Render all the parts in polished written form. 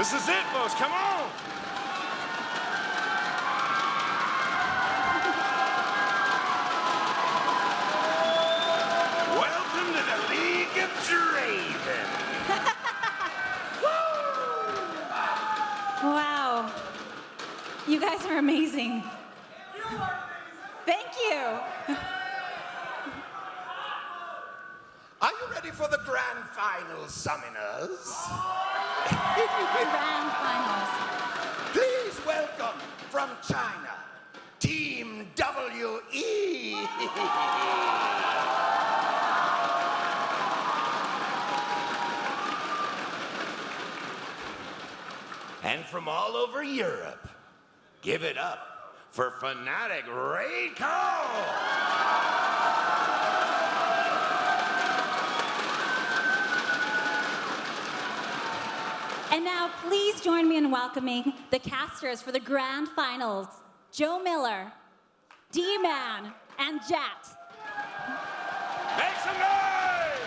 This is it, folks. Come on. Welcome to the League of Draven. Wow. You guys are amazing. Thank you. Are you ready for the grand final, summoners? Grand finals. Please welcome from China, Team WE. And from all over Europe, give it up for FNATIC Rayco. And now, please join me in welcoming the casters for the grand finals, Joe Miller, D-Man, and Jat. Make some noise!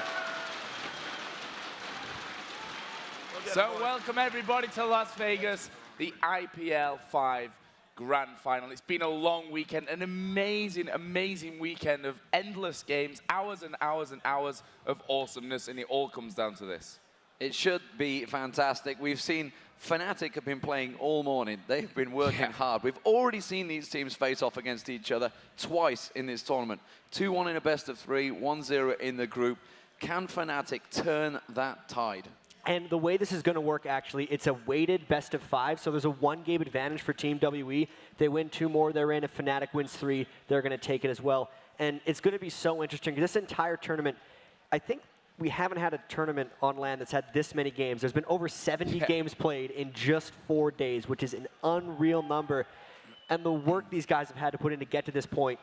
So welcome everybody to Las Vegas, the IPL 5 Grand Final. It's been a long weekend, an amazing, amazing weekend of endless games, hours and hours and hours of awesomeness, and it all comes down to this. It should be fantastic. We've seen FNATIC have been playing all morning. They've been working hard. We've already seen these teams face off against each other twice in this tournament. 2-1 in a best of 3, 1-0 in the group. Can FNATIC turn that tide? And the way this is going to work, actually, it's a weighted best of 5, so there's a 1-game advantage for Team WE. They win 2 more, they're in. If FNATIC wins 3, they're going to take it as well. And it's going to be so interesting. This entire tournament, I think we haven't had a tournament on LAN that's had this many games. There's been over 70 games played in just 4 days, which is an unreal number. And the work these guys have had to put in to get to this point,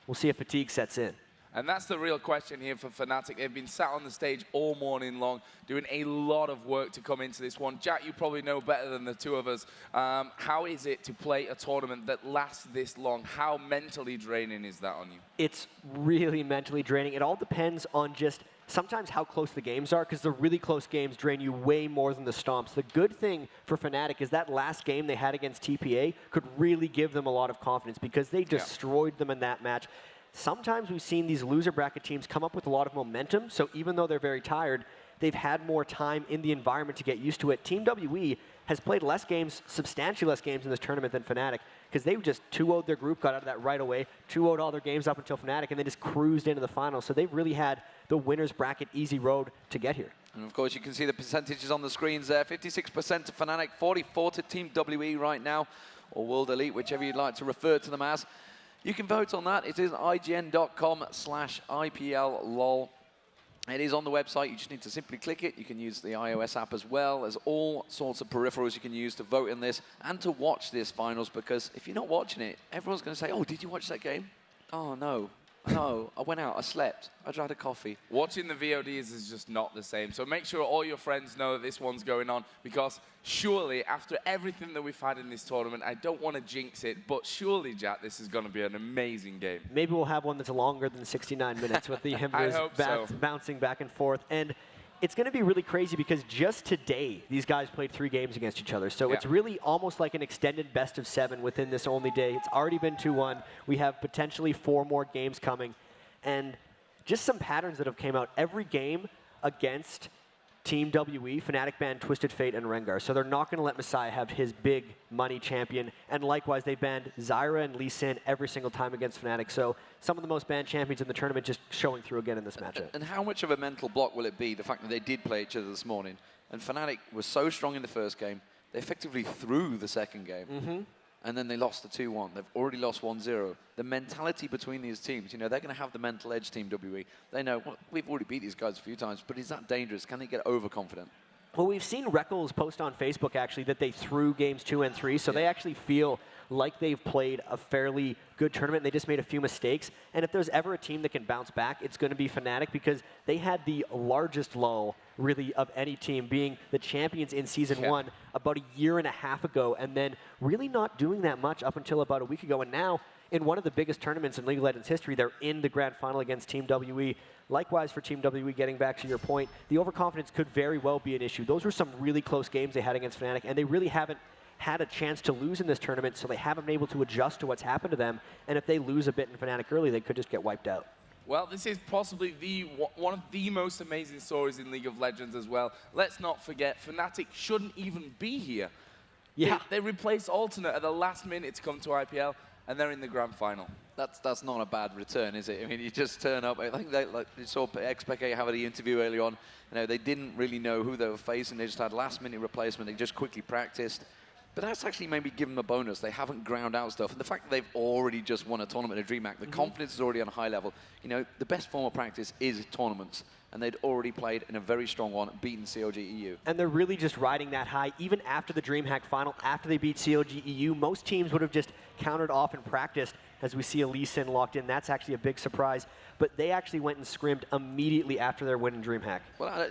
we'll see if fatigue sets in. And that's the real question here for FNATIC. They've been sat on the stage all morning long, doing a lot of work to come into this one. Jack, you probably know better than the two of us. How is it to play a tournament that lasts this long? How mentally draining is that on you? It's really mentally draining. It all depends on just sometimes how close the games are, because the really close games drain you way more than the stomps. The good thing for FNATIC is that last game they had against TPA could really give them a lot of confidence because they destroyed them in that match. Sometimes we've seen these loser bracket teams come up with a lot of momentum, so even though they're very tired, they've had more time in the environment to get used to it. Team WE has played less games, substantially less games in this tournament than FNATIC, because they just 2-0'd their group, got out of that right away, 2-0'd all their games up until FNATIC, and they just cruised into the finals. So they've really had the winner's bracket easy road to get here. And of course, you can see the percentages on the screens there. 56% to FNATIC, 44% to Team WE right now, or World Elite, whichever you'd like to refer to them as. You can vote on that. It is ign.com/IPLLoL. It is on the website. You just need to simply click it. You can use the iOS app as well. There's all sorts of peripherals you can use to vote in this and to watch this finals, because if you're not watching it, everyone's going to say, oh, did you watch that game? Oh, no. No, I went out, I slept, I had a coffee. Watching the VODs is just not the same. So make sure all your friends know that this one's going on, because surely, after everything that we've had in this tournament, I don't want to jinx it, but surely, Jack, this is going to be an amazing game. Maybe we'll have one that's longer than 69 minutes with the Embers bouncing back and forth. And it's going to be really crazy because just today, these guys played 3 games against each other. So it's really almost like an extended best of 7 within this only day. It's already been 2-1. We have potentially 4 more games coming. And just some patterns that have came out. Every game against Team WE, FNATIC banned Twisted Fate and Rengar. So they're not going to let Messiah have his big money champion. And likewise, they banned Zyra and Lee Sin every single time against FNATIC. So some of the most banned champions in the tournament just showing through again in this matchup. And how much of a mental block will it be, the fact that they did play each other this morning? And FNATIC was so strong in the first game, they effectively threw the second game. And then they lost the 2-1. They've already lost 1-0. The mentality between these teams, you know, they're going to have the mental edge, Team WE. They know, well, we've already beat these guys a few times, but is that dangerous? Can they get overconfident? Well, we've seen Reckles post on Facebook, actually, that they threw games 2 and 3, so they actually feel like they've played a fairly good tournament. They just made a few mistakes. And if there's ever a team that can bounce back, it's going to be FNATIC, because they had the largest lull, really, of any team, being the champions in Season 1 about a year and a half ago, and then really not doing that much up until about a week ago. And now in one of the biggest tournaments in League of Legends history. They're in the grand final against Team WE. Likewise for Team WE, getting back to your point, the overconfidence could very well be an issue. Those were some really close games they had against Fnatic, and they really haven't had a chance to lose in this tournament, so they haven't been able to adjust to what's happened to them. And if they lose a bit in Fnatic early, they could just get wiped out. Well, this is possibly one of the most amazing stories in League of Legends as well. Let's not forget, FNATIC shouldn't even be here. Yeah. They replaced Alternate at the last minute to come to IPL, and they're in the grand final. That's not a bad return, is it? I mean, you just turn up. I think you saw XPK have the interview early on. They didn't really know who they were facing. They just had last-minute replacement. They just quickly practiced. But that's actually maybe given them a bonus. They haven't ground out stuff. And the fact that they've already just won a tournament at DreamHack, the confidence is already on a high level. The best form of practice is tournaments. And they'd already played in a very strong one, beaten COG EU. And they're really just riding that high. Even after the DreamHack final, after they beat COG EU, most teams would have just countered off and practiced, as we see a Lee Sin locked in. That's actually a big surprise. But they actually went and scrimmed immediately after their win in DreamHack. Well,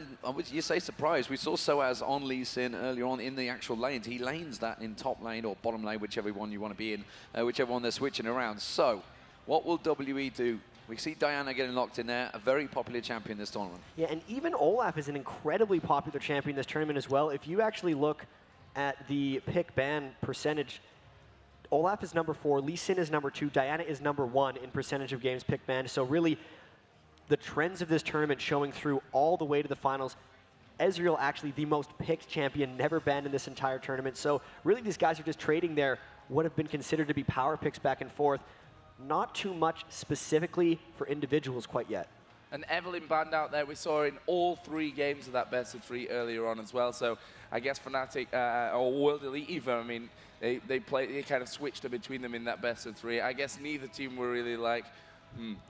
you say surprise. We saw Soaz on Lee Sin earlier on in the actual lanes. He lanes that in top lane or bottom lane, whichever one you want to be in, whichever one they're switching around. So, what will WE do? We see Diana getting locked in there, a very popular champion this tournament. Yeah, and even Olaf is an incredibly popular champion this tournament as well. If you actually look at the pick ban percentage, Olaf is number 4, Lee Sin is number 2, Diana is number 1 in percentage of games pick banned. So really, the trends of this tournament showing through all the way to the finals. Ezreal actually the most picked champion, never banned in this entire tournament. So really, these guys are just trading their what have been considered to be power picks back and forth. Not too much specifically for individuals quite yet. And Evelyn banned out there, we saw in all 3 games of that best of 3 earlier on as well. So I guess FNATIC, or World Elite even, I mean, they kind of switched it between them in that best of 3. I guess neither team were really like,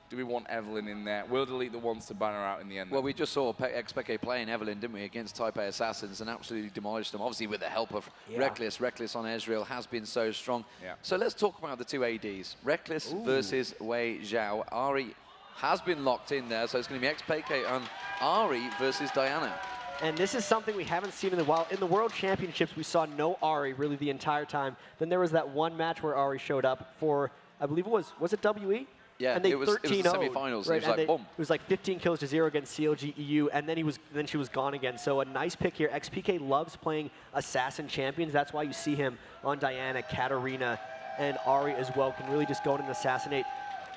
do we want Evelyn in there? World Elite the ones to ban her out in the end. Well, we just saw XPK playing Evelyn, didn't we, against Type A Assassins and absolutely demolished them. Obviously with the help of Reckless. Reckless on Ezreal has been so strong. Yeah. So let's talk about the 2 ADs. Reckless versus Wei Zhao. Ari has been locked in there, so it's going to be XPK and Ari versus Diana. And this is something we haven't seen in a while. In the World Championships, we saw no Ari really the entire time. Then there was that one match where Ari showed up for, I believe it was it WE? Yeah, and they it was the 13-0'd, semifinals. Right? It was like, boom. It was like 15 kills to 0 against COG EU, and then she was gone again. So a nice pick here. XPK loves playing assassin champions. That's why you see him on Diana, Katarina, and Ari as well. Can really just go in and assassinate.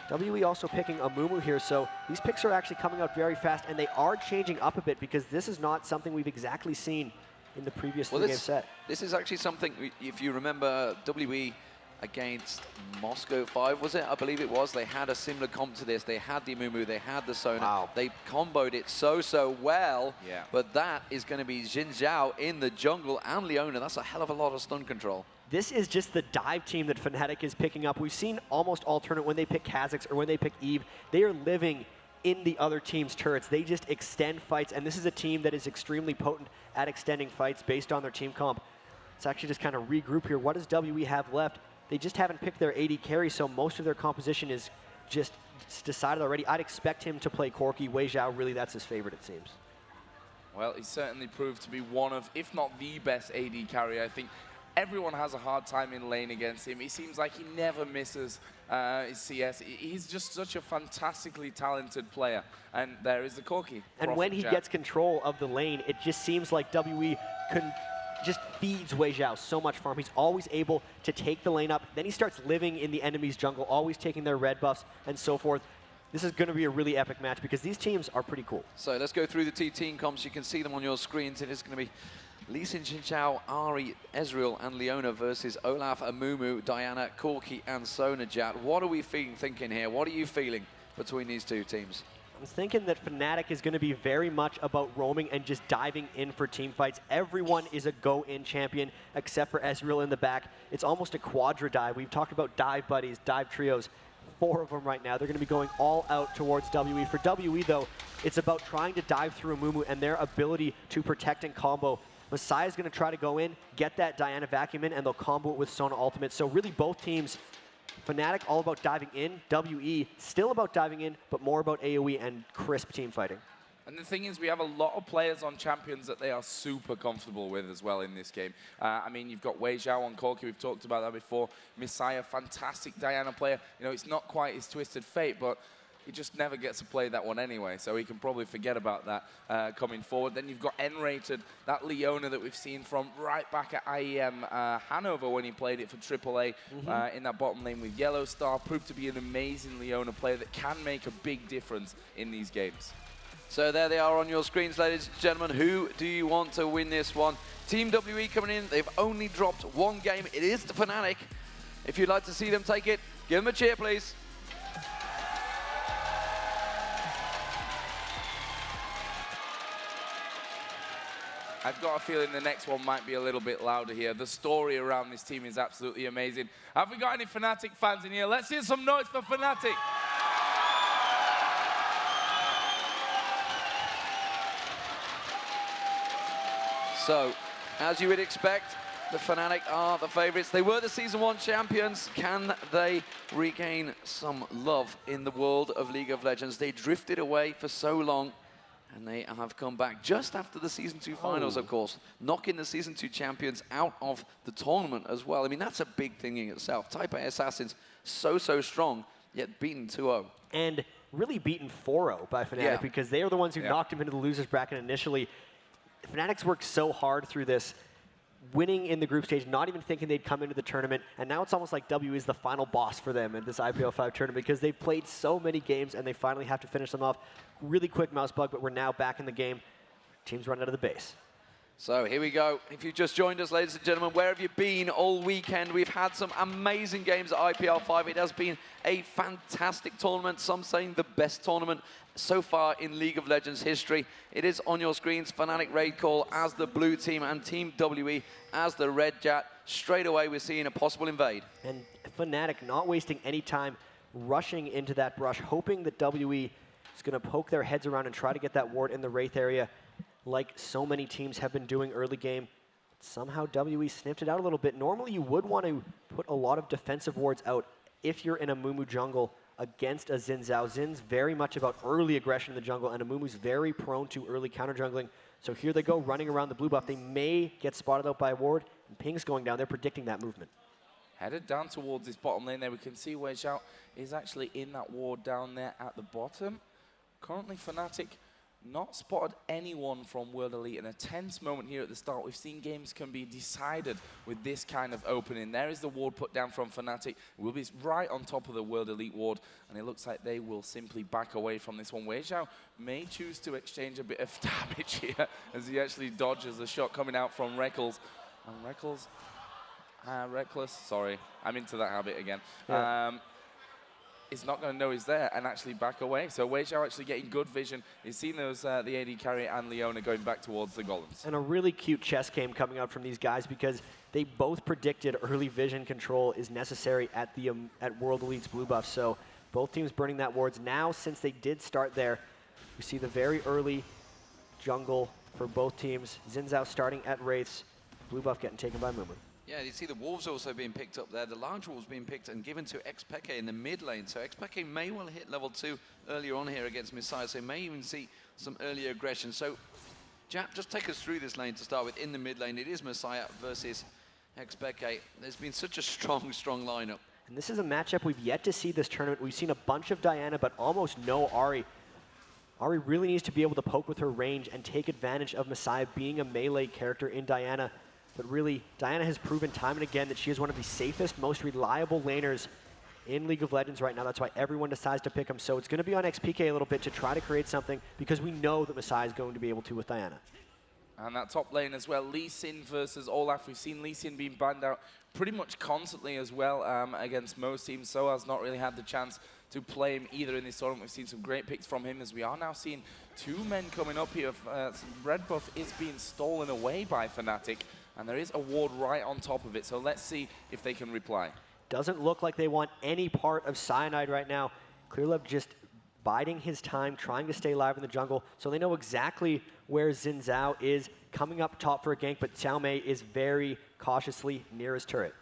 WE also picking Amumu here, so these picks are actually coming out very fast, and they are changing up a bit because this is not something we've exactly seen in the previous 3-game set. This is actually something, if you remember, WE against Moscow 5, was it? I believe it was. They had a similar comp to this. They had the Amumu, they had the Sona. Wow. They comboed it so well. Yeah. But that is going to be Xin Zhao in the jungle and Leona. That's a hell of a lot of stun control. This is just the dive team that Fnatic is picking up. We've seen almost alternate when they pick Kha'Zix or when they pick Eve. They are living in the other team's turrets. They just extend fights, and this is a team that is extremely potent at extending fights based on their team comp. Let's actually just kind of regroup here. What does WE have left? They just haven't picked their AD carry, so most of their composition is just decided already. I'd expect him to play Corki. Wei Zhao, really, that's his favorite, it seems. Well, he certainly proved to be one of, if not the best AD carry. I think everyone has a hard time in lane against him. He seems like he never misses his CS. He's just such a fantastically talented player. And there is the Corki. And when he gets control of the lane, it just seems like WE just feeds Wei Zhao so much farm. He's always able to take the lane up. Then he starts living in the enemy's jungle, always taking their red buffs and so forth. This is going to be a really epic match because these teams are pretty cool. So let's go through the 2 team comps. You can see them on your screens. It is going to be Lee Sin, Xin Zhao, Ari, Ezreal, and Leona versus Olaf, Amumu, Diana, Corki, and Sona Jat. What are we thinking here? What are you feeling between these 2 teams? I'm thinking that Fnatic is going to be very much about roaming and just diving in for team fights. Everyone is a go-in champion except for Ezreal in the back. It's almost a quadra dive. We've talked about dive buddies, dive trios. 4 of them right now. They're going to be going all out towards WE. For WE, though, it's about trying to dive through Amumu and their ability to protect and combo. Messiah's going to try to go in, get that Diana vacuum in, and they'll combo it with Sona Ultimate. So really both teams, Fnatic all about diving in, WE still about diving in, but more about AoE and crisp team fighting. And the thing is, we have a lot of players on champions that they are super comfortable with as well in this game. I mean, you've got Wei Zhao on Corki, we've talked about that before. Messiah, fantastic Diana player. You know, it's not quite his Twisted Fate, but he just never gets to play that one anyway, so he can probably forget about that coming forward. Then you've got N-rated, that Leona that we've seen from right back at IEM Hanover when he played it for AAA in that bottom lane with Yellow Star. Proved to be an amazing Leona player that can make a big difference in these games. So there they are on your screens, ladies and gentlemen. Who do you want to win this one? Team WE coming in. They've only dropped one game. It is the FNATIC. If you'd like to see them take it, give them a cheer, please. I've got a feeling the next one might be a little bit louder here. The story around this team is absolutely amazing. Have we got any FNATIC fans in here? Let's hear some noise for FNATIC. So, as you would expect, the FNATIC are the favorites. They were the Season 1 champions. Can they regain some love in the world of League of Legends? They drifted away for so long, and they have come back just after the Season 2 finals, of course, knocking the Season 2 champions out of the tournament as well. I mean, that's a big thing in itself. Type A Assassins, so strong, yet beaten 2-0. And really beaten 4-0 by FNATIC because they are the ones who knocked him into the losers bracket initially. FNATIC's worked so hard through this, winning in the group stage, not even thinking they'd come into the tournament, and now it's almost like W is the final boss for them in this IPL 5 tournament because they've played so many games and they finally have to finish them off. Really quick mouse bug, but we're now back in the game. Teams run out of the base. So here we go. If you've just joined us, ladies and gentlemen, where have you been all weekend? We've had some amazing games at IPL 5. It has been a fantastic tournament. Some saying the best tournament so far in League of Legends history. It is on your screens. FNATIC Raid Call as the blue team and Team WE as the red jet. Straight away, we're seeing a possible invade. And FNATIC not wasting any time rushing into that brush, hoping that WE is going to poke their heads around and try to get that ward in the Wraith area like so many teams have been doing early game. Somehow WE sniffed it out a little bit. Normally you would want to put a lot of defensive wards out if you're in a Mumu jungle against a Xin Zhao. Xin's very much about early aggression in the jungle, and Amumu's very prone to early counter jungling. So here they go running around the blue buff. They may get spotted out by a ward, and Ping's going down. They're predicting that movement. Headed down towards this bottom lane there. We can see Wei Zhao is actually in that ward down there at the bottom. Currently FNATIC not spotted anyone from World Elite. In a tense moment here at the start, we've seen games can be decided with this kind of opening. There is the ward put down from FNATIC. Will be right on top of the World Elite ward, and it looks like they will simply back away from this one. Wei Zhao may choose to exchange a bit of damage here as he actually dodges a shot coming out from Reckles. And Reckless, sorry, I'm into that habit again. Yeah. Is not going to know he's there and actually back away. So Wei Zhao actually getting good vision. He's seen those the AD carry and Leona going back towards the golems. And a really cute chess game coming out from these guys because they both predicted early vision control is necessary at the at World Elite's blue buff. So both teams burning that wards. Now, since they did start there, we see the very early jungle for both teams. Xin Zhao starting at Wraiths, blue buff getting taken by Mumu. Yeah, you see the wolves also being picked up there. The large wolves being picked and given to Xpeke in the mid lane. So Xpeke may well hit level 2 earlier on here against Messiah. So may even see some earlier aggression. So Jap, just take us through this lane to start with. In the mid lane, it is Messiah versus Xpeke. There's been such a strong lineup. And this is a matchup we've yet to see this tournament. We've seen a bunch of Diana, but almost no Ahri. Ahri really needs to be able to poke with her range and take advantage of Messiah being a melee character in Diana. But really, Diana has proven time and again that she is one of the safest, most reliable laners in League of Legends right now. That's why everyone decides to pick him. So it's going to be on XPK a little bit to try to create something because we know that Messiah is going to be able to with Diana. And that top lane as well, Lee Sin versus Olaf. We've seen Lee Sin being banned out pretty much constantly as well against most teams. So has not really had the chance to play him either in this tournament. We've seen some great picks from him as we are now seeing two men coming up here. Red buff is being stolen away by FNATIC. And there is a ward right on top of it, so let's see if they can reply. Doesn't look like they want any part of Cyanide right now. Clearlove just biding his time, trying to stay alive in the jungle, so they know exactly where Xin Zhao is coming up top for a gank, but Xiao Mei is very cautiously near his turret.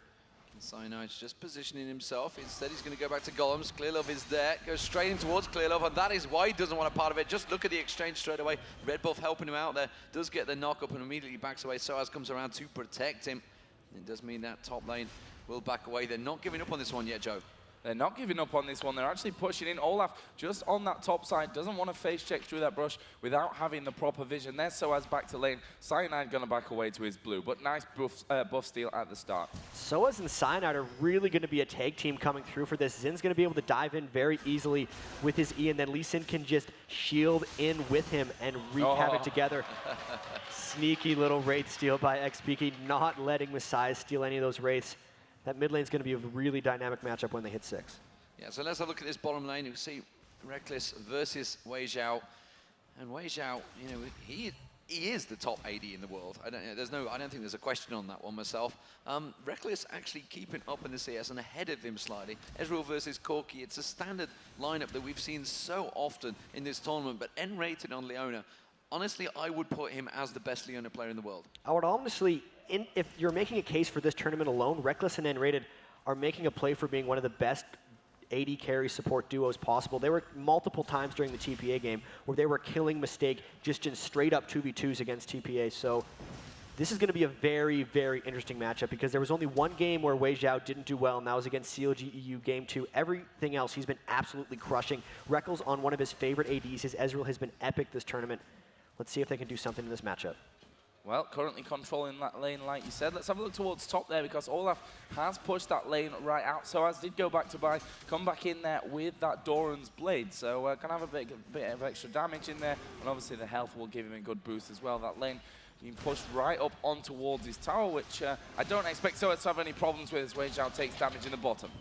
Cyanide's just positioning himself. Instead, he's going to go back to Golems. Clearlove is there. Goes straight in towards Clearlove, and that is why he doesn't want a part of it. Just look at the exchange straight away. Red Buff helping him out there. Does get the knock up and immediately backs away. Soaz comes around to protect him. It does mean that top lane will back away. They're not giving up on this one yet, Joe. They're not giving up on this one. They're actually pushing in. Olaf just on that top side. Doesn't want to face check through that brush without having the proper vision. There's Soaz back to lane. Cyanide going to back away to his blue. But nice buff steal at the start. Soaz and Cyanide are really going to be a tag team coming through for this. Zin's going to be able to dive in very easily with his E, and then Lee Sin can just shield in with him and wreak havoc together. Sneaky little Wraith steal by XPK, not letting Messiah steal any of those Wraiths. That mid lane is going to be a really dynamic matchup when they hit 6. Yeah, so let's have a look at this bottom lane. You see Reckless versus Wei Xiao. And Wei Xiao, you know, he is the top AD in the world. I don't think there's a question on that one myself. Reckless actually keeping up in the CS and ahead of him slightly. Ezreal versus Corki, it's a standard lineup that we've seen so often in this tournament, but N-rated on Leona. Honestly, I would put him as the best Leona player in the world. I would honestly, if you're making a case for this tournament alone, Reckless and N-rated are making a play for being one of the best AD carry support duos possible. There were multiple times during the TPA game where they were killing Mistake just in straight up 2v2s against TPA. So this is going to be a very, very interesting matchup because there was only one game where Wei Xiao didn't do well, and that was against CLG EU Game 2. Everything else, he's been absolutely crushing. Reckles on one of his favorite ADs. His Ezreal has been epic this tournament. Let's see if they can do something in this matchup. Well, currently controlling that lane, like you said. Let's have a look towards top there because Olaf has pushed that lane right out. So as did go back to buy, come back in there with that Doran's Blade. So can have a bit of extra damage in there. And obviously the health will give him a good boost as well. That lane being pushed right up on towards his tower, which I don't expect Soaz to have any problems with as Wei Xiao takes damage in the bottom.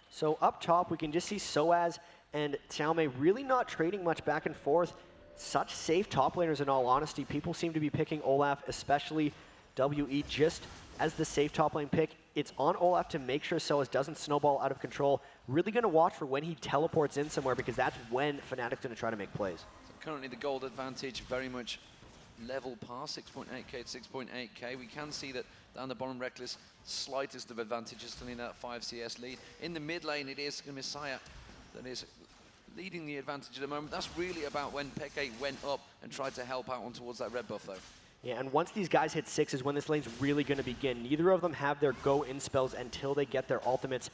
So up top, we can just see Soaz and Xiaomei really not trading much back and forth. Such safe top laners in all honesty. People seem to be picking Olaf, especially WE, just as the safe top lane pick. It's on Olaf to make sure Soaz doesn't snowball out of control. Really going to watch for when he teleports in somewhere because that's when FNATIC's going to try to make plays. So currently the gold advantage very much level past 6.8k to 6.8k. We can see that down the bottom, Reckless, slightest of advantages, still in that 5 CS lead. In the mid lane, it is Messiah that is leading the advantage at the moment. That's really about when Peke went up and tried to help out on towards that red buff, though. Yeah, and once these guys hit 6 is when this lane's really going to begin. Neither of them have their go-in spells until they get their ultimates.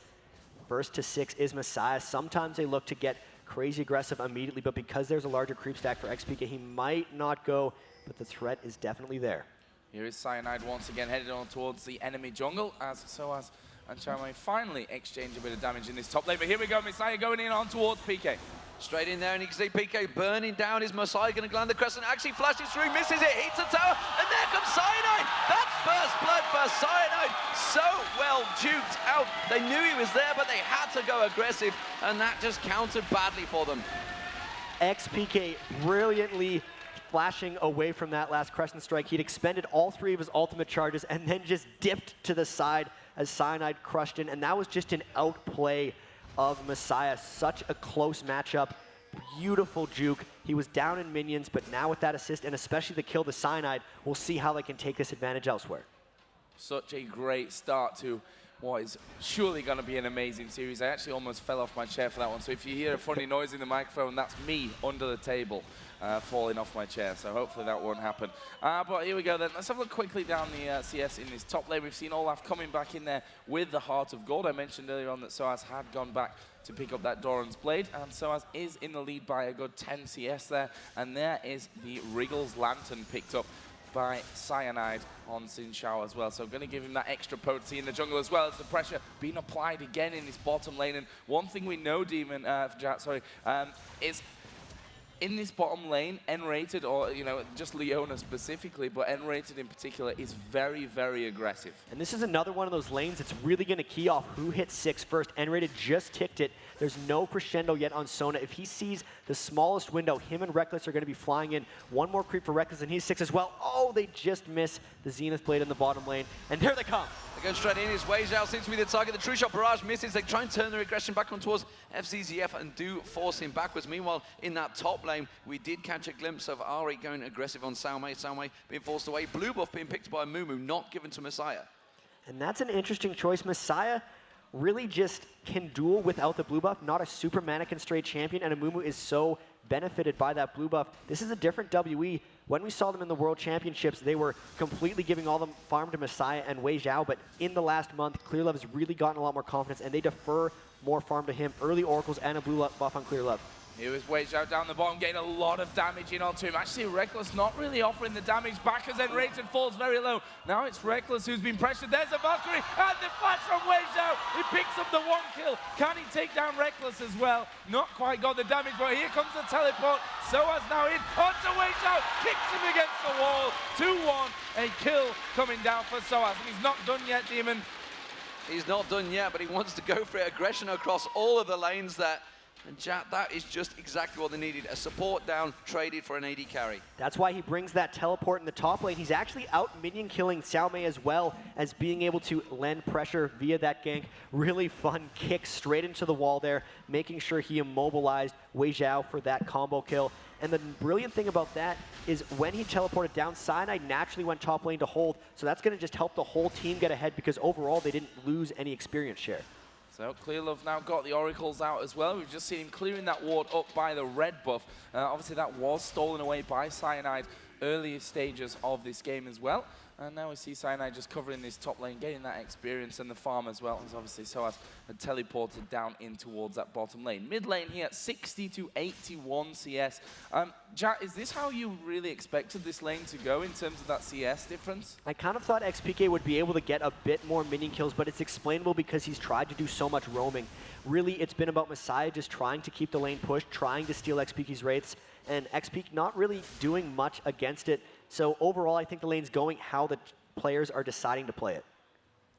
First to 6 is Messiah. Sometimes they look to get crazy aggressive immediately, but because there's a larger creep stack for XPK, he might not go, but the threat is definitely there. Here is Cyanide once again headed on towards the enemy jungle as Soaz and Xiaomei finally exchange a bit of damage in this top lane. But here we go, Messiah going in on towards PK. Straight in there, and you can see PK burning down. Is Messiah going to land the crescent? Actually flashes through, misses it, hits the tower, and there comes Cyanide! That's first blood for Cyanide! So well duped out. They knew he was there, but they had to go aggressive, and that just countered badly for them. XPK brilliantly flashing away from that last Crescent Strike. He'd expended all 3 of his ultimate charges and then just dipped to the side as Cyanide crushed in, and that was just an outplay of Messiah. Such a close matchup. Beautiful juke. He was down in minions, but now with that assist, and especially the kill to Cyanide, we'll see how they can take this advantage elsewhere. Such a great start to what is surely going to be an amazing series. I actually almost fell off my chair for that one, so if you hear a funny noise in the microphone, that's me under the table falling off my chair, so hopefully that won't happen. But here we go then. Let's have a look quickly down the CS in this top lane. We've seen Olaf coming back in there with the Heart of Gold. I mentioned earlier on that Soaz had gone back to pick up that Doran's Blade, and Soaz is in the lead by a good 10 CS there, and there is the Wriggles Lantern picked up by Cyanide on Xin Xiao as well. So I'm going to give him that extra potency in the jungle as well as the pressure being applied again in this bottom lane. And one thing we know, Demon, is in this bottom lane, N-rated, or just Leona specifically, but N-rated in particular, is very, very aggressive. And this is another one of those lanes that's really going to key off who hits 6 first. N-rated just ticked it. There's no crescendo yet on Sona. If he sees the smallest window, him and Reckless are going to be flying in. One more creep for Reckless, and he's 6 as well. Oh, they just miss the Zenith Blade in the bottom lane. And there they come. They go straight in. His Wei Xiao seems to be the target. The True Shot Barrage misses. They try and turn their aggression back on towards FZZF and do force him backwards. Meanwhile, in that top lane, we did catch a glimpse of Ari going aggressive on Xiaomei. Xiaomei being forced away. Blue buff being picked by Mumu, not given to Messiah. And that's an interesting choice. Messiah really just can duel without the blue buff, not a super mana constrained champion, and Amumu is so benefited by that blue buff. This is a different WE. When we saw them in the World Championships, they were completely giving all the farm to Messiah and Wei Zhao, but in the last month, ClearLove has really gotten a lot more confidence, and they defer more farm to him. Early Oracles and a blue buff on ClearLove. Here was Wei Zhao down the bottom, getting a lot of damage in onto him. Actually, Reckless not really offering the damage back as Enrated falls very low. Now it's Reckless who's been pressured. There's a Valkyrie, and the flash from Wei Zhao. He picks up the 1 kill. Can he take down Reckless as well? Not quite got the damage, but here comes the teleport. Soaz now in, onto Wei Zhao, kicks him against the wall. 2-1, a kill coming down for Soaz. And he's not done yet, Demon. He's not done yet, but he wants to go for it. Aggression across all of the lanes there. And Jat, that is just exactly what they needed. A support down, traded for an AD carry. That's why he brings that teleport in the top lane. He's actually out minion killing Xiaomei as well as being able to lend pressure via that gank. Really fun kick straight into the wall there, making sure he immobilized Wei Zhao for that combo kill. And the brilliant thing about that is when he teleported down, Cyanide naturally went top lane to hold. So that's going to just help the whole team get ahead because overall they didn't lose any experience share. So ClearLove now got the Oracles out as well. We've just seen him clearing that ward up by the red buff. Obviously that was stolen away by Cyanide earlier stages of this game as well. And now we see Cyanide just covering this top lane, getting that experience and the farm as well. As obviously Soaz had teleported down in towards that bottom lane. Mid lane here at 60 to 81 CS. Jat, is this how you really expected this lane to go in terms of that CS difference? I kind of thought XPK would be able to get a bit more minion kills, but it's explainable because he's tried to do so much roaming. Really, it's been about Messiah just trying to keep the lane pushed, trying to steal XPK's wraiths, and XPK not really doing much against it. So overall, I think the lane's going how the players are deciding to play it.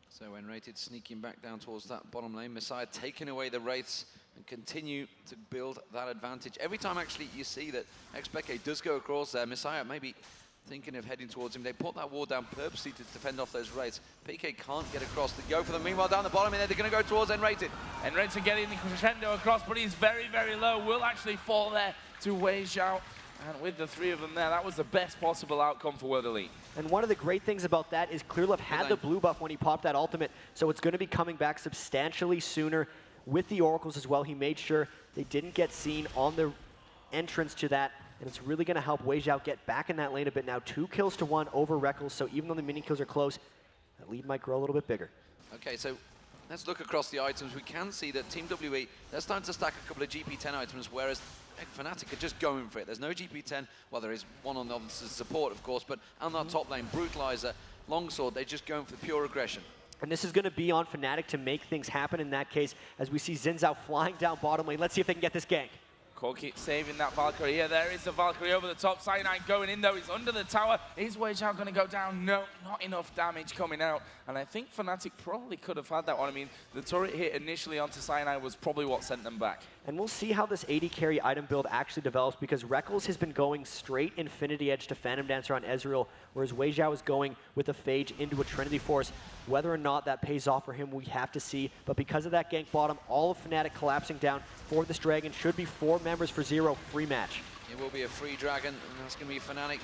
So Enrated sneaking back down towards that bottom lane. Messiah taking away the wraiths and continue to build that advantage. Every time actually you see that XPK does go across there, Messiah maybe thinking of heading towards him. They put that wall down purposely to defend off those wraiths. PK can't get across. They go for them. Meanwhile, down the bottom in there, they're going to go towards Enrated. Enrated getting the crescendo across, but he's very, very low. Will actually fall there to Wei Zhao. And with the 3 of them there, that was the best possible outcome for World Elite. And one of the great things about that is ClearLove had the blue buff when he popped that ultimate, so it's going to be coming back substantially sooner with the Oracles as well. He made sure they didn't get seen on the entrance to that, and it's really going to help Wei Zhao get back in that lane a bit now. 2 kills to 1 over Reckles, so even though the mini kills are close, that lead might grow a little bit bigger. Okay, so let's look across the items. We can see that Team WE, they're starting to stack a couple of GP10 items, whereas FNATIC are just going for it. There's no GP10. Well, there is one on the support, of course, but on that top lane, Brutalizer, Longsword, they're just going for the pure aggression. And this is going to be on FNATIC to make things happen in that case, as we see Xin Zhao flying down bottom lane. Let's see if they can get this gank. Corki saving that Valkyrie here. There is the Valkyrie over the top. Cyanide going in though. He's under the tower. Is Wei Zhao going to go down? No, not enough damage coming out. And I think FNATIC probably could have had that one. I mean, the turret hit initially onto Cyanide was probably what sent them back. And we'll see how this AD carry item build actually develops because Reckles has been going straight Infinity Edge to Phantom Dancer on Ezreal, whereas Wei Zhao is going with a Phage into a Trinity Force. Whether or not that pays off for him, we have to see. But because of that gank bottom, all of FNATIC collapsing down for this Dragon should be 4 members for 0 free match. It will be a free Dragon, and that's going to be FNATIC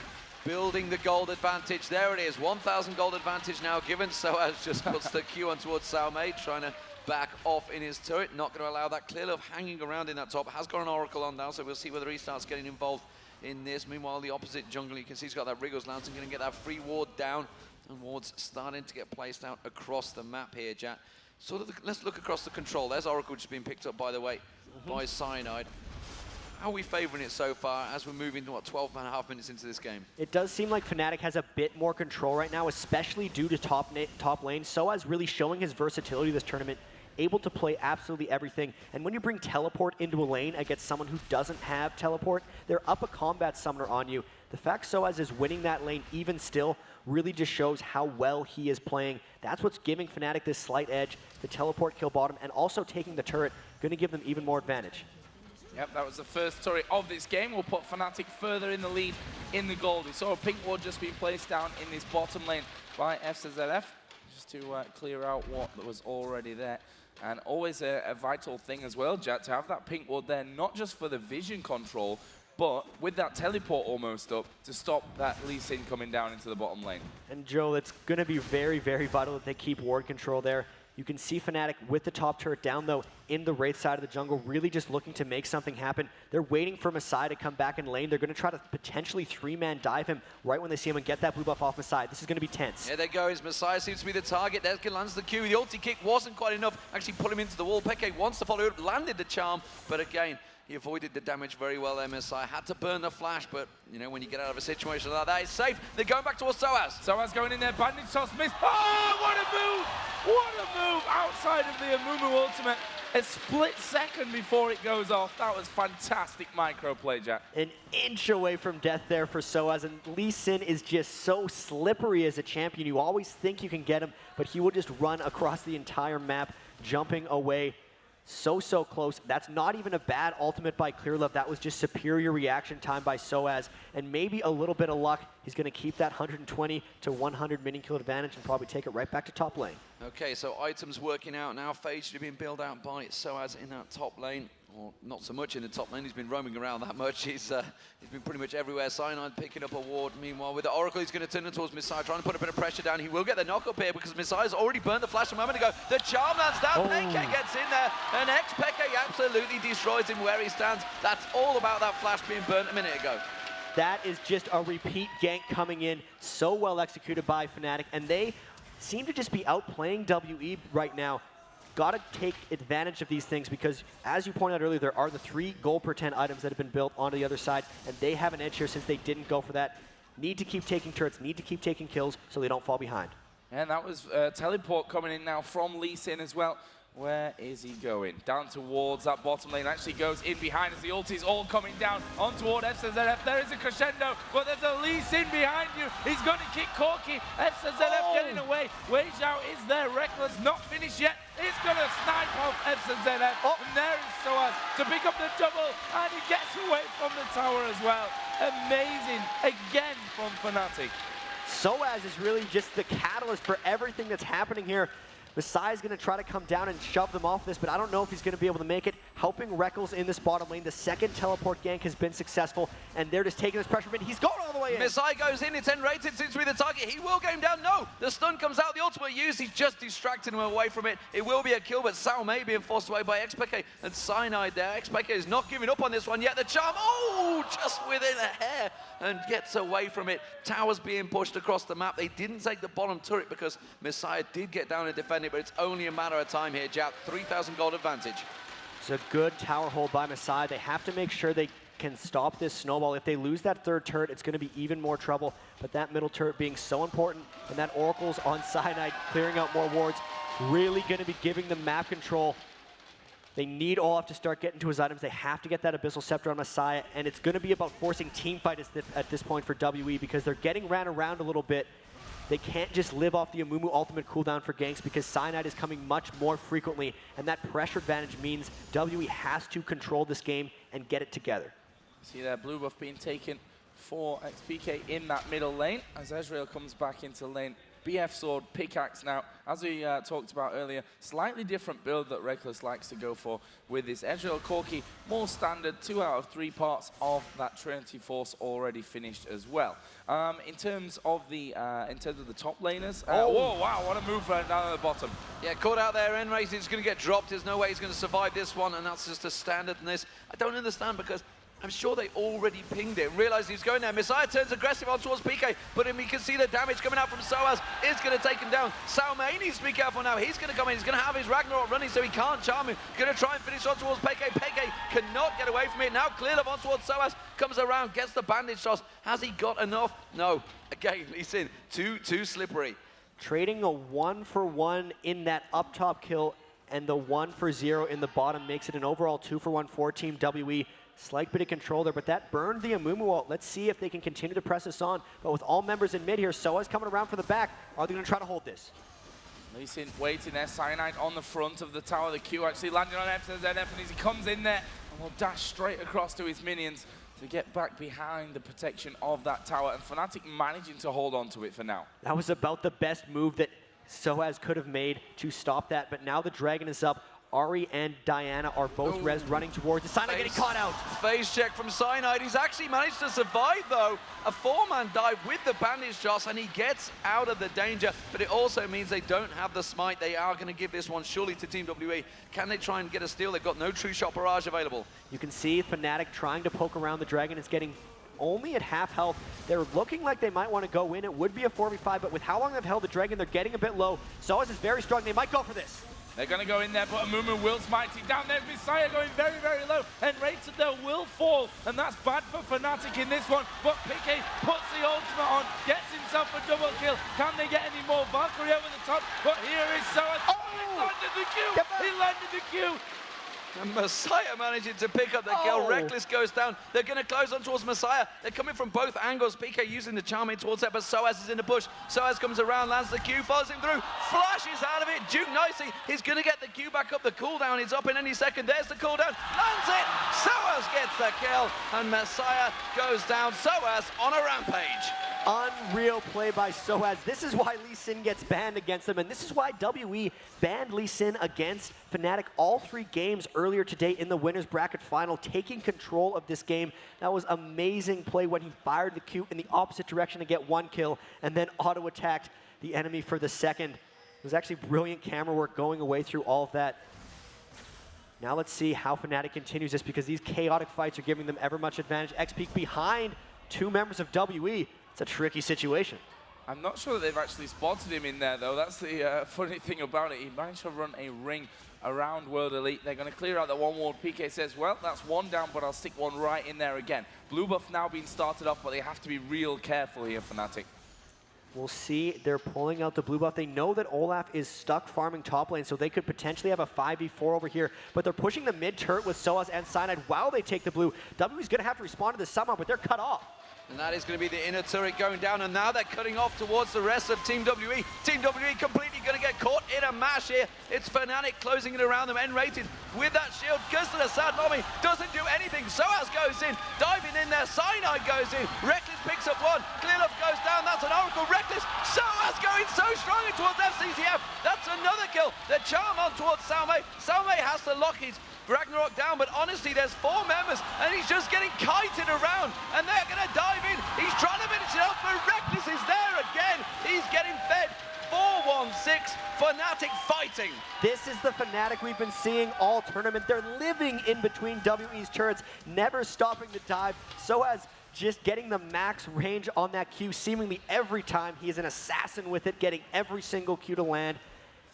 building the gold advantage. There it is, 1,000 gold advantage now given. Soaz just puts the Q on towards Xiaomei, trying to back off in his turret. Not going to allow that. ClearLove hanging around in that top. Has got an Oracle on now, so we'll see whether he starts getting involved in this. Meanwhile, the opposite jungle, you can see he's got that Wriggles Lance and going to get that free ward down. And wards starting to get placed out across the map here, Jat. Let's look across the control. There's Oracle just being picked up, by the way, by Cyanide. How are we favoring it so far as we're moving to, what, 12.5 minutes into this game? It does seem like FNATIC has a bit more control right now, especially due to top lane. Soaz really showing his versatility this tournament, able to play absolutely everything. And when you bring teleport into a lane against someone who doesn't have teleport, they're up a combat summoner on you. The fact Soaz is winning that lane even still really just shows how well he is playing. That's what's giving FNATIC this slight edge, the teleport kill bottom, and also taking the turret, going to give them even more advantage. Yep, that was the first turret of this game. We'll put FNATIC further in the lead in the gold. We saw a pink ward just being placed down in this bottom lane by FCZF, just to clear out what was already there. And always a vital thing as well, Jet, to have that pink ward there, not just for the vision control, but with that teleport almost up to stop that Lee Sin coming down into the bottom lane. And Joe, it's going to be very, very vital that they keep ward control there. You can see FNATIC with the top turret down, though, in the Wraith side of the jungle, really just looking to make something happen. They're waiting for Masai to come back in lane. They're going to try to potentially 3-man dive him right when they see him and get that blue buff off Masai. This is going to be tense. Yeah, there goes. Masai seems to be the target. There lands the Q. The ulti kick wasn't quite enough. Actually put him into the wall. Peke wants to follow it, landed the charm, but again, he avoided the damage very well there, Masai. Had to burn the flash, but, you know, when you get out of a situation like that, it's safe. They're going back towards Soaz. Soaz going in there, bandage toss, miss. Oh, what a move! What a move outside of the Amumu ultimate. A split second before it goes off. That was fantastic micro play, Jack. An inch away from death there for Soaz, and Lee Sin is just so slippery as a champion. You always think you can get him, but he will just run across the entire map, jumping away. So close. That's not even a bad ultimate by Clearlove. That was just superior reaction time by Soaz. And maybe a little bit of luck. He's going to keep that 120 to 100 minion kill advantage and probably take it right back to top lane. Okay, so items working out now. Phage should have been built out by Soaz in that top lane. Or not so much in the top lane. He's been roaming around that much. He's been pretty much everywhere. Cyanide picking up a ward. Meanwhile, with the Oracle, he's going to turn it towards Masai, trying to put a bit of pressure down. He will get the knock up here because Masai's already burnt the flash a moment ago. The charm lands down. Peke gets in there. And Peke absolutely destroys him where he stands. That's all about that flash being burnt a minute ago. That is just a repeat gank coming in. So well executed by FNATIC. And they seem to just be outplaying WE right now. Got to take advantage of these things because, as you pointed out earlier, there are the 3 gold per 10 items that have been built onto the other side, and they have an edge here since they didn't go for that. Need to keep taking turrets, need to keep taking kills so they don't fall behind. And that was teleport coming in now from Lee Sin as well. Where is he going? Down towards that bottom lane. Actually goes in behind as the ulti's all coming down on toward FZZF. There is a crescendo, but there's a Lee Sin behind you. He's going to kick Corki. FZZF getting away. Wage out is there. Reckless not finished yet. He's going to snipe off FZZF. And there is Soaz to pick up the double. And he gets away from the tower as well. Amazing. Again from FNATIC. Soaz is really just the catalyst for everything that's happening here. Masai's going to try to come down and shove them off this, but I don't know if he's going to be able to make it. Helping Reckles in this bottom lane. The second teleport gank has been successful, and they're just taking this pressure, but he's going all the way in. Masai goes in, it's N-rated, seems to be the target. He will get him down. No, the stun comes out, the ultimate use. He's just distracting him away from it. It will be a kill, but Sao may be forced away by XPK and Cyanide there. XPK is not giving up on this one yet. The charm, just within a hair, and gets away from it. Towers being pushed across the map. They didn't take the bottom turret because Messiah did get down and defend it, but it's only a matter of time here, Jack. 3,000 gold advantage. It's a good tower hold by Masai. They have to make sure they can stop this snowball. If they lose that third turret, it's going to be even more trouble. But that middle turret being so important, and that Oracle's on Cyanide clearing out more wards, really going to be giving them map control. They need Olaf to start getting to his items. They have to get that Abyssal Scepter on Messiah, and it's going to be about forcing teamfight at this point for WE because they're getting ran around a little bit. They can't just live off the Amumu ultimate cooldown for ganks because Cyanide is coming much more frequently, and that pressure advantage means WE has to control this game and get it together. See that blue buff being taken for XPK in that middle lane as Ezreal comes back into lane. BF sword, pickaxe now. As we talked about earlier, slightly different build that Reckless likes to go for with this Ezreal Corki, more standard, 2 out of 3 parts of that Trinity Force already finished as well. In terms of the top laners, whoa, wow, what a move right down at the bottom. Yeah, caught out there, N-Race is going to get dropped. There's no way he's going to survive this one, and that's just a standard in this. I don't understand because I'm sure they already pinged it, realized he's going there. Messiah turns aggressive on towards PK, but we can see the damage coming out from Soaz. Is going to take him down. Salmay needs to be careful now. He's going to come in. He's going to have his Ragnarok running, so he can't charm him. Going to try and finish on towards PK. PK cannot get away from it. Now Clearlove on towards Soaz. Comes around, gets the bandage toss. Has he got enough? No. Again, he's in. Too slippery. Trading a 1-for-1 in that up top kill and the 1-for-0 in the bottom makes it an overall 2-for-1 for Team WE. Slight bit of control there, but that burned the Amumu ult. Let's see if they can continue to press this on. But with all members in mid here, Soa's coming around for the back. Are they going to try to hold this? Lee Sin waiting there, Cyanide on the front of the tower. The Q actually landing on FZZF, and as he comes in there, and will dash straight across to his minions to get back behind the protection of that tower. And FNATIC managing to hold on to it for now. That was about the best move that Soaz could have made to stop that, but now the Dragon is up. Ari and Diana are both res running towards the Cyanide getting caught out. Phase check from Cyanide. He's actually managed to survive, though. A 4-man dive with the bandage shots, and he gets out of the danger. But it also means they don't have the smite. They are going to give this one surely to Team WE. Can they try and get a steal? They've got no true shot barrage available. You can see FNATIC trying to poke around the Dragon. It's getting only at half health. They're looking like they might want to go in. It would be a 4v5, but with how long they've held the Dragon, they're getting a bit low. Soaz is very strong. They might go for this. They're going to go in there, but Amumu will smite it down. There's Messiah going very, very low, and Rated there will fall, and that's bad for FNATIC in this one. But Piqué puts the ultimate on, gets himself a double kill. Can they get any more? Valkyrie over the top, but here is Soaz. Oh, he landed the Q! He landed the Q! And Messiah managing to pick up the kill. Reckless goes down. They're going to close on towards Messiah. They're coming from both angles. PK using the charm in towards that, but Soaz is in the push. Soaz comes around, lands the Q, follows him through, flashes out of it. Duke nicely. He's going to get the Q back up. The cooldown is up in any second. There's the cooldown. Lands it. Soaz gets the kill, and Messiah goes down. Soaz on a rampage. Unreal play by Soaz. This is why Lee Sin gets banned against them, and this is why WE banned Lee Sin against FNATIC all 3 games earlier today in the winners bracket final, taking control of this game. That was amazing play when he fired the Q in the opposite direction to get 1 kill and then auto-attacked the enemy for the second. It was actually brilliant camera work going away through all of that. Now let's see how FNATIC continues this, because these chaotic fights are giving them ever much advantage. X-Peak behind 2 members of WE. It's a tricky situation. I'm not sure that they've actually spotted him in there, though. That's the funny thing about it. He managed to run a ring around World Elite. They're going to clear out that one ward. PK says, well, that's 1 down, but I'll stick 1 right in there again. Blue buff now being started off, but they have to be real careful here, FNATIC. We'll see. They're pulling out the blue buff. They know that Olaf is stuck farming top lane, so they could potentially have a 5v4 over here. But they're pushing the mid turret with Soaz and Cyanide while they take the blue. WE's going to have to respond to this somehow, but they're cut off. And that is going to be the inner turret going down, and now they're cutting off towards the rest of Team WE. Team WE completely going to get caught in a mash here. It's FNATIC closing it around them, N-rated with that shield. Goes to the sad mommy, doesn't do anything. Soaz goes in, diving in there, Cyanide goes in. Reckless picks up 1, Clearlove goes down, that's an Oracle. Reckless, Soaz going so strong in towards FCCF. That's another kill. The charm on towards Salme. Salme has to lock his Ragnarok down, but honestly, there's 4 members, and he's just getting kited around, and they're going to dive in. He's trying to finish it off, but Reckless is there again. He's getting fed. 4-1-6, FNATIC fighting. This is the FNATIC we've been seeing all tournament. They're living in between WE's turrets, never stopping the dive. Soaz just getting the max range on that Q seemingly every time. He is an assassin with it, getting every single Q to land.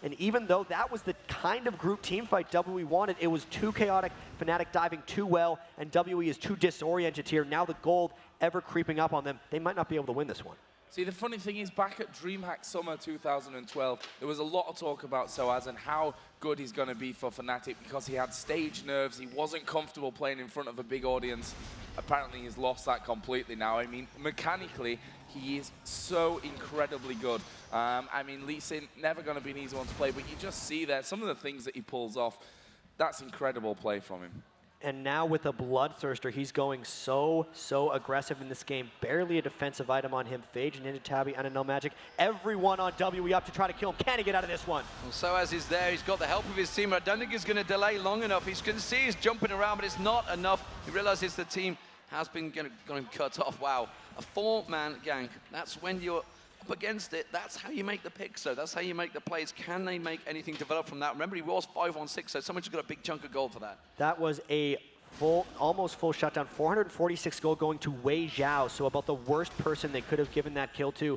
And even though that was the kind of group team fight WE wanted, it was too chaotic, FNATIC diving too well, and WE is too disoriented here. Now the gold ever creeping up on them. They might not be able to win this one. See, the funny thing is, back at DreamHack Summer 2012, there was a lot of talk about Soaz and how good he's going to be for FNATIC, because he had stage nerves, he wasn't comfortable playing in front of a big audience. Apparently he's lost that completely now. I mean, mechanically, he is so incredibly good. I mean, Lee Sin, never going to be an easy one to play, but you just see there some of the things that he pulls off. That's incredible play from him. And now with a Bloodthirster, he's going so aggressive in this game. Barely a defensive item on him. Phage, Ninja Tabby, and a No Magic. Everyone on WE up to try to kill him. Can he get out of this one? Well, Soaz is there. He's got the help of his team. I don't think he's going to delay long enough. He's going to see he's jumping around, but it's not enough. He realizes the team has been going cut off. Wow. A 4-man gank. That's when you're up against it. That's how you make the picks, so that's how you make the plays. Can they make anything develop from that? Remember, he was 5-on-6, so someone just got a big chunk of gold for that. That was a almost full shutdown. 446 gold going to Wei Zhao, so about the worst person they could have given that kill to.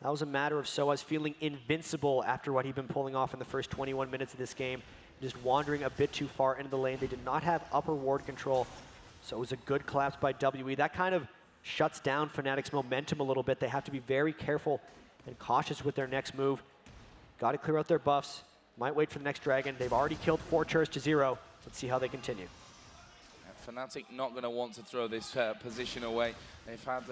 That was a matter of Soaz feeling invincible after what he'd been pulling off in the first 21 minutes of this game. Just wandering a bit too far into the lane. They did not have upper ward control, so it was a good collapse by WE. That kind of shuts down FNATIC's momentum a little bit. They have to be very careful and cautious with their next move. Got to clear out their buffs. Might wait for the next dragon. They've already killed 4 turrets to 0. Let's see how they continue. FNATIC not going to want to throw this position away. They've had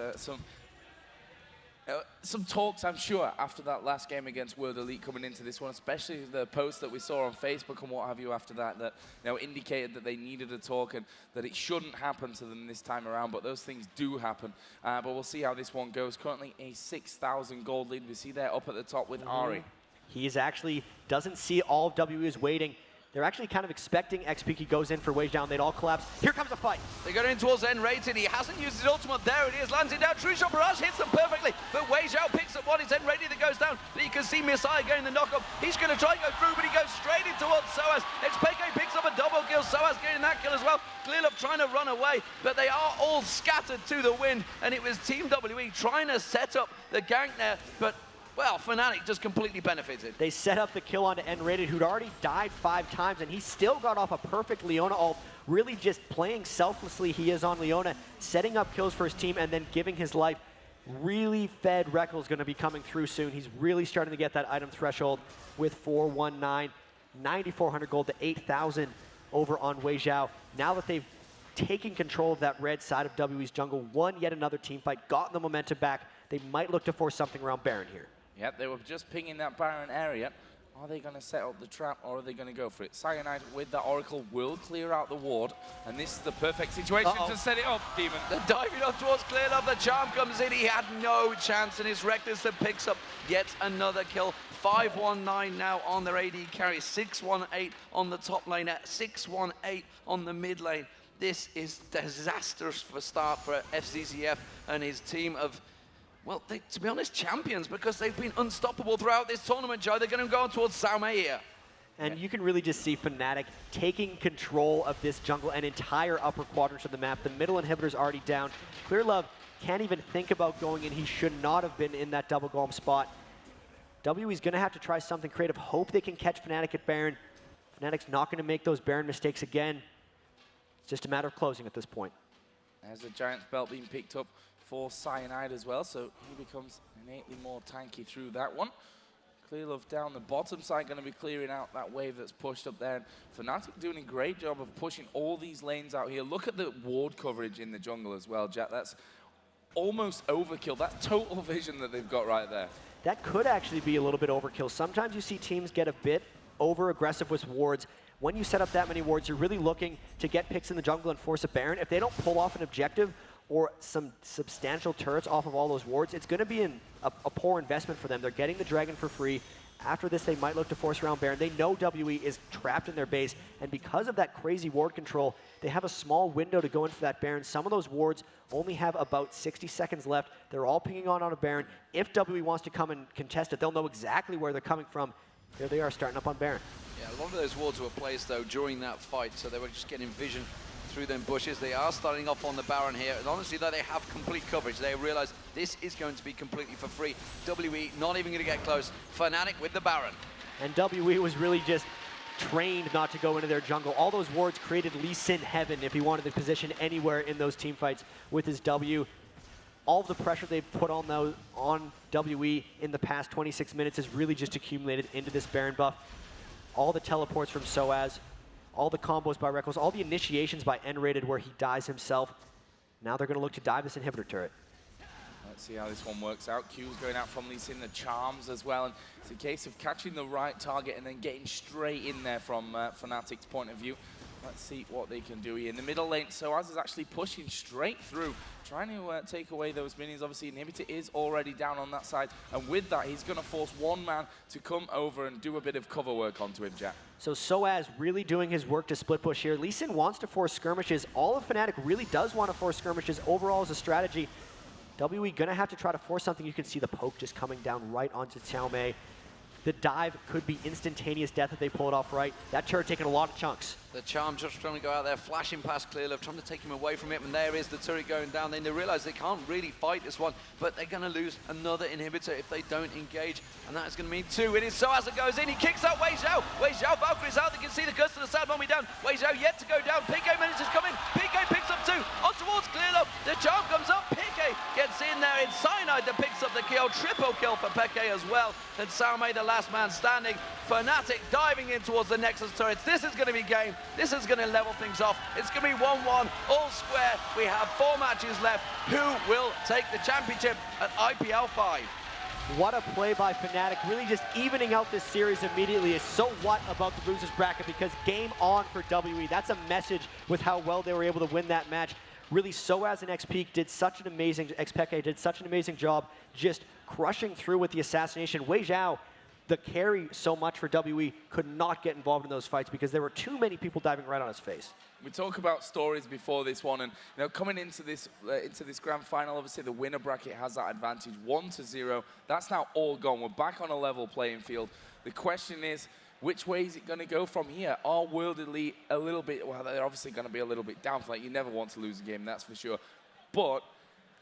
some talks, I'm sure, after that last game against World Elite coming into this one, especially the post that we saw on Facebook and what have you after that, that indicated that they needed a talk and that it shouldn't happen to them this time around, but those things do happen. But we'll see how this one goes. Currently a 6,000 gold lead. We see there up at the top with Ari. He's actually doesn't see all of WE is waiting. They're actually kind of expecting XP. He goes in for Wage Down. They'd all collapse. Here comes a fight. They go in towards N-rated. He hasn't used his ultimate. There it is. Lands it down. True Shot Barrage hits them perfectly. But Wei Zhao picks up one. It's N-rated that goes down. But you can see Messiah getting the knock-up. He's going to try and go through, but he goes straight in towards Soaz. XPK picks up a double kill. Soaz getting that kill as well. Clearlove trying to run away, but they are all scattered to the wind. And it was Team WE trying to set up the gank there. But well, FNATIC just completely benefited. They set up the kill onto N-rated, who'd already died 5 times, and he still got off a perfect Leona ult, really just playing selflessly. He is on Leona, setting up kills for his team, and then giving his life. Really fed Reckl's going to be coming through soon. He's really starting to get that item threshold with 419, 9,400 gold to 8,000 over on Wei Zhao. Now that they've taken control of that red side of WE's jungle, won yet another team fight, gotten the momentum back, they might look to force something around Baron here. Yep, they were just pinging that Baron area. Are they going to set up the trap, or are they going to go for it? Cyanide with the Oracle will clear out the ward, and this is the perfect situation to set it up, Demon. They're diving up towards Clearlove. The charm comes in. He had no chance, and his Reckless that picks up yet another kill. 519 now on their AD carry. 618 on the top lane, at 618 on the mid lane. This is disastrous for start for FCCF and his team of, well, to be honest, champions, because they've been unstoppable throughout this tournament, Joe. They're going to go towards Salme here. And you can really just see FNATIC taking control of this jungle and entire upper quadrants of the map. The middle inhibitor's already down. Clearlove can't even think about going in. He should not have been in that double golem spot. WE's going to have to try something creative. Hope they can catch FNATIC at Baron. FNATIC's not going to make those Baron mistakes again. It's just a matter of closing at this point. There's a Giant's Belt being picked up for Cyanide as well, so he becomes innately more tanky through that one. Clearlove down the bottom side, going to be clearing out that wave that's pushed up there. And FNATIC doing a great job of pushing all these lanes out here. Look at the ward coverage in the jungle as well, Jack. That's almost overkill. That's total vision that they've got right there. That could actually be a little bit overkill. Sometimes you see teams get a bit over-aggressive with wards. When you set up that many wards, you're really looking to get picks in the jungle and force a Baron. If they don't pull off an objective or some substantial turrets off of all those wards, it's going to be a poor investment for them. They're getting the Dragon for free. After this, they might look to force around Baron. They know WE is trapped in their base, and because of that crazy ward control, they have a small window to go in for that Baron. Some of those wards only have about 60 seconds left. They're all pinging on a Baron. If WE wants to come and contest it, they'll know exactly where they're coming from. Here they are, starting up on Baron. Yeah, a lot of those wards were placed, though, during that fight, so they were just getting vision through them bushes. They are starting off on the Baron here, and honestly, though, they have complete coverage. They realize this is going to be completely for free. WE not even going to get close. FNATIC with the Baron. And WE was really just trained not to go into their jungle. All those wards created Lee Sin heaven if he wanted to position anywhere in those team fights with his W. All of the pressure they've put on WE in the past 26 minutes has really just accumulated into this Baron buff. All the teleports from Soaz, all the combos by Reckless, all the initiations by N-rated where he dies himself. Now they're going to look to dive this inhibitor turret. Let's see how this one works out. Q's going out from Lee Sin, the charms as well. And it's a case of catching the right target and then getting straight in there from FNATIC's point of view. Let's see what they can do here. In the middle lane, Soaz is actually pushing straight through, trying to take away those minions. Obviously, Inhibitor is already down on that side. And with that, he's going to force one man to come over and do a bit of cover work onto him, Jack. So Soaz really doing his work to split push here. Lee Sin wants to force skirmishes. All of FNATIC really does want to force skirmishes overall as a strategy. WE going to have to try to force something. You can see the poke just coming down right onto Xiaomei. The dive could be instantaneous death if they pull it off right. That turret taking a lot of chunks. The charm just trying to go out there, flashing past Clearlove, trying to take him away from it, and there is the turret going down. Then they realize they can't really fight this one, but they're going to lose another inhibitor if they don't engage, and that is going to mean 2. It is Soaz that goes in, he kicks out Wei Zhao. Wei Zhao, Valkyrie's out, they can see the curse of the sad mommy down. Wei Zhao yet to go down, PK manages come in, PK picks up 2, on towards Clearlove, the charm comes up, PK gets in there, it's Cyanide that picks up the kill, triple kill for PK as well, and Salme the last man standing. FNATIC diving in towards the Nexus turrets. This is going to be game. This is going to level things off. It's going to be 1-1, all square. We have 4 matches left. Who will take the championship at IPL 5? What a play by FNATIC, really just evening out this series immediately. Is so what about the losers bracket, because game on for WE. That's a message with how well they were able to win that match. Really, Soaz and XP did such an amazing, XPK did such an amazing job just crushing through with the assassination. Wei Zhao the carry so much for WE could not get involved in those fights because there were too many people diving right on his face. We talk about stories before this one, and coming into this grand final, obviously the winner bracket has that advantage, 1-0. That's now all gone. We're back on a level playing field. The question is, which way is it going to go from here? Are World Elite a little bit? Well, they're obviously going to be a little bit down. Like, you never want to lose a game, that's for sure. But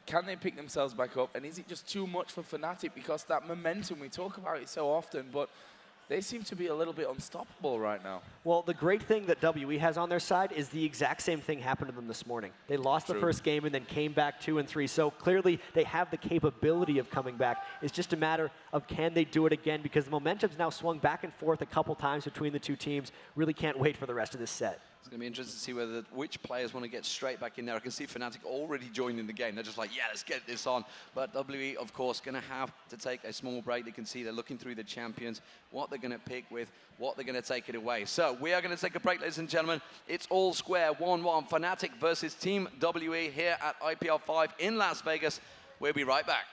can they pick themselves back up? And is it just too much for FNATIC? Because that momentum, we talk about it so often, but they seem to be a little bit unstoppable right now. Well, the great thing that WE has on their side is the exact same thing happened to them this morning. They lost the first game and then came back 2 and 3. So clearly they have the capability of coming back. It's just a matter of can they do it again, because the momentum's now swung back and forth a couple times between the two teams. Really can't wait for the rest of this set. It's going to be interesting to see which players want to get straight back in there. I can see FNATIC already joining the game. They're just like, yeah, let's get this on. But WE, of course, going to have to take a small break. They can see they're looking through the champions, what they're going to pick with, what they're going to take it away. So we are going to take a break, ladies and gentlemen. It's all square, 1-1, FNATIC versus Team WE here at IPL 5 in Las Vegas. We'll be right back.